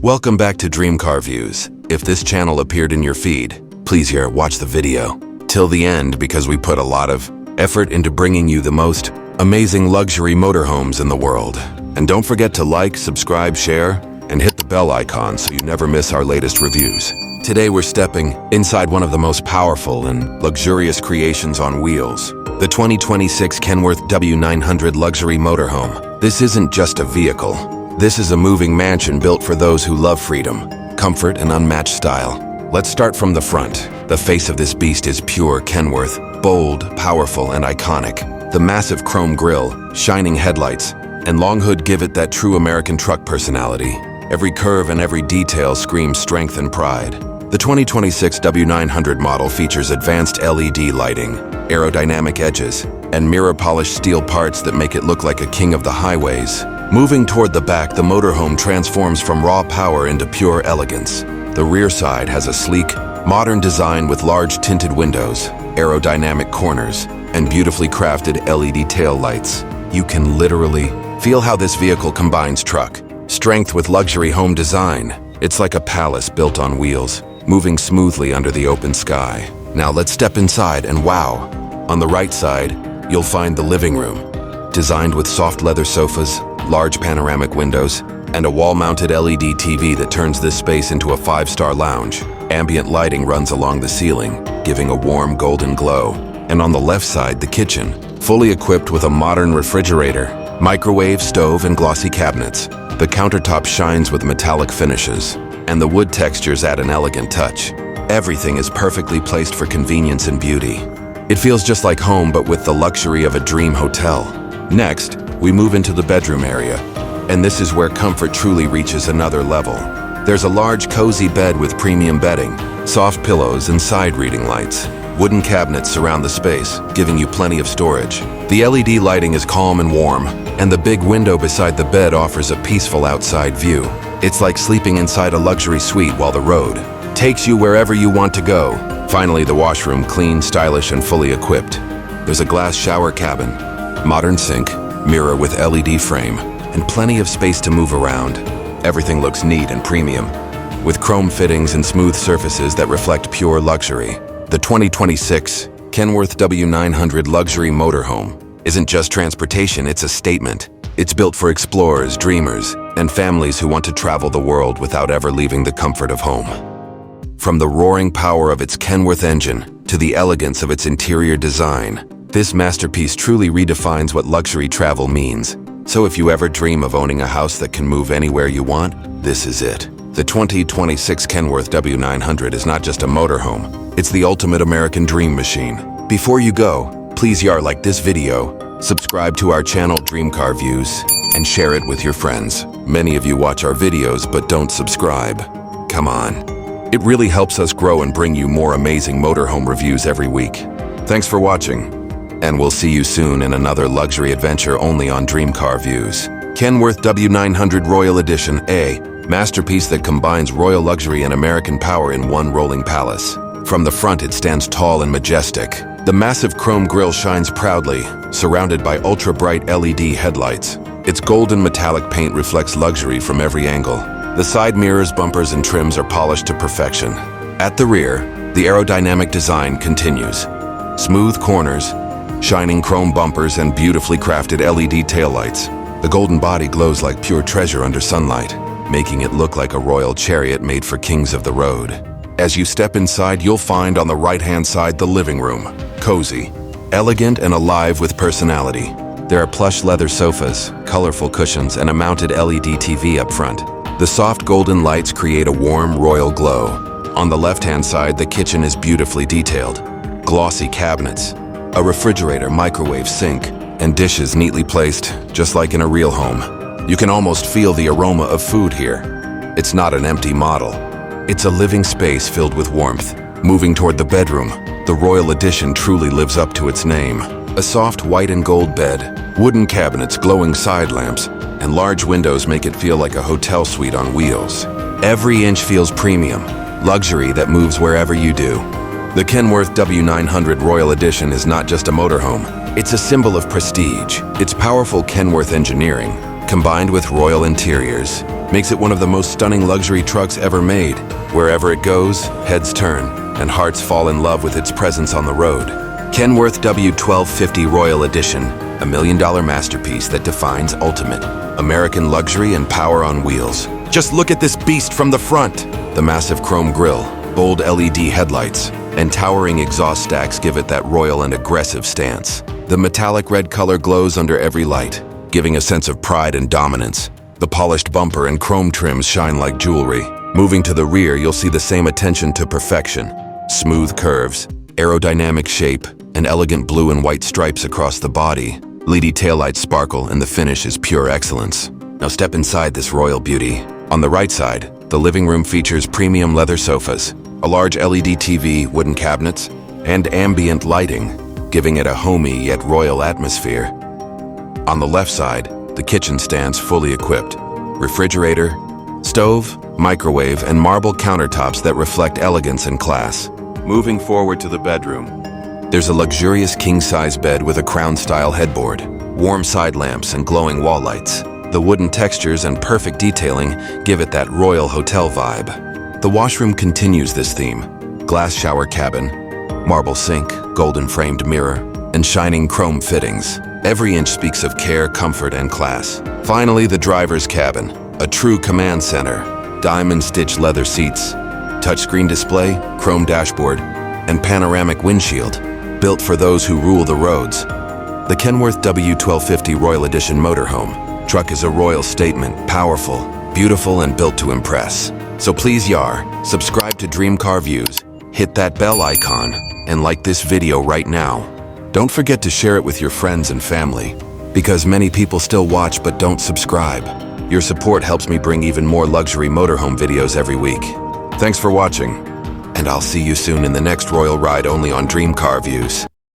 Welcome back to Dream Car Views. If this channel appeared in your feed, please watch the video till the end because we put a lot of effort into bringing you the most amazing luxury motorhomes in the world. And don't forget to like, subscribe, share, and hit the bell icon so you never miss our latest reviews. Today we're stepping inside one of the most powerful and luxurious creations on wheels, the 2026 Kenworth W900 luxury motorhome. This isn't just a vehicle. This is a moving mansion built for those who love freedom, comfort, and unmatched style. Let's start from the front. The face of this beast is pure Kenworth, bold, powerful, and iconic. The massive chrome grille, shining headlights, and long hood give it that true American truck personality. Every curve and every detail screams strength and pride. The 2026 W900 model features advanced LED lighting, aerodynamic edges, and mirror-polished steel parts that make it look like a king of the highways. Moving toward the back, the motorhome transforms from raw power into pure elegance. The rear side has a sleek, modern design with large tinted windows, aerodynamic corners, and beautifully crafted LED tail lights. You can literally feel how this vehicle combines truck strength with luxury home design. It's like a palace built on wheels, moving smoothly under the open sky. Now let's step inside and wow! On the right side, you'll find the living room. Designed with soft leather sofas, large panoramic windows, and a wall-mounted LED TV that turns this space into a 5-star lounge. Ambient lighting runs along the ceiling, giving a warm golden glow. And on the left side, the kitchen, fully equipped with a modern refrigerator, microwave, stove, and glossy cabinets. The countertop shines with metallic finishes, and the wood textures add an elegant touch. Everything is perfectly placed for convenience and beauty. It feels just like home, but with the luxury of a dream hotel. Next, we move into the bedroom area, and this is where comfort truly reaches another level. There's a large, cozy bed with premium bedding, soft pillows, and side reading lights. Wooden cabinets surround the space, giving you plenty of storage. The LED lighting is calm and warm, and the big window beside the bed offers a peaceful outside view. It's like sleeping inside a luxury suite while the road takes you wherever you want to go. Finally, the washroom, clean, stylish, and fully equipped. There's a glass shower cabin, modern sink, mirror with LED frame, and plenty of space to move around. Everything looks neat and premium, with chrome fittings and smooth surfaces that reflect pure luxury. The 2026 Kenworth W900 luxury motorhome isn't just transportation, it's a statement. It's built for explorers, dreamers, and families who want to travel the world without ever leaving the comfort of home. From the roaring power of its Kenworth engine to the elegance of its interior design, this masterpiece truly redefines what luxury travel means. So if you ever dream of owning a house that can move anywhere you want, this is it. The 2026 Kenworth W900 is not just a motorhome, it's the ultimate American dream machine. Before you go, please like this video, subscribe to our channel Dream Car Views, and share it with your friends. Many of you watch our videos but don't subscribe. Come on. It really helps us grow and bring you more amazing motorhome reviews every week. Thanks for watching, and we'll see you soon in another luxury adventure only on Dream Car Views. Kenworth W900 Royal Edition, a masterpiece that combines royal luxury and American power in one rolling palace. From the front, it stands tall and majestic. The massive chrome grille shines proudly, surrounded by ultra-bright LED headlights. Its golden metallic paint reflects luxury from every angle. The side mirrors, bumpers, and trims are polished to perfection. At the rear, the aerodynamic design continues. Smooth corners, shining chrome bumpers, and beautifully crafted LED taillights. The golden body glows like pure treasure under sunlight, making it look like a royal chariot made for kings of the road. As you step inside, you'll find on the right-hand side the living room. Cozy, elegant, and alive with personality. There are plush leather sofas, colorful cushions, and a mounted LED TV up front. The soft golden lights create a warm, royal glow. On the left-hand side, the kitchen is beautifully detailed. Glossy cabinets, a refrigerator, microwave, sink, and dishes neatly placed, just like in a real home. You can almost feel the aroma of food here. It's not an empty model. It's a living space filled with warmth. Moving toward the bedroom, the Royal Edition truly lives up to its name. A soft white and gold bed, wooden cabinets, glowing side lamps, and large windows make it feel like a hotel suite on wheels. Every inch feels premium, luxury that moves wherever you do. The Kenworth W900 Royal Edition is not just a motorhome, it's a symbol of prestige. Its powerful Kenworth engineering, combined with royal interiors, makes it one of the most stunning luxury trucks ever made. Wherever it goes, heads turn, and hearts fall in love with its presence on the road. Kenworth W1250 Royal Edition, a $1 million masterpiece that defines ultimate American luxury and power on wheels. Just look at this beast from the front. The massive chrome grille, bold LED headlights, and towering exhaust stacks give it that royal and aggressive stance. The metallic red color glows under every light, giving a sense of pride and dominance. The polished bumper and chrome trims shine like jewelry. Moving to the rear, you'll see the same attention to perfection. Smooth curves, aerodynamic shape, and elegant blue and white stripes across the body. LED taillights sparkle and the finish is pure excellence. Now step inside this royal beauty. On the right side, the living room features premium leather sofas, a large LED TV, wooden cabinets, and ambient lighting, giving it a homey yet royal atmosphere. On the left side, the kitchen stands fully equipped. Refrigerator, stove, microwave, and marble countertops that reflect elegance and class. Moving forward to the bedroom, there's a luxurious king-size bed with a crown-style headboard, warm side lamps, and glowing wall lights. The wooden textures and perfect detailing give it that royal hotel vibe. The washroom continues this theme. Glass shower cabin, marble sink, golden framed mirror, and shining chrome fittings. Every inch speaks of care, comfort, and class. Finally, the driver's cabin, a true command center. Diamond-stitched leather seats, touchscreen display, chrome dashboard, and panoramic windshield, built for those who rule the roads. The Kenworth W1250 Royal Edition Motorhome truck is a royal statement, powerful, beautiful, and built to impress. So please subscribe to Dream Car Views, hit that bell icon, and like this video right now. Don't forget to share it with your friends and family, because many people still watch but don't subscribe. Your support helps me bring even more luxury motorhome videos every week. Thanks for watching, and I'll see you soon in the next royal ride only on Dream Car Views.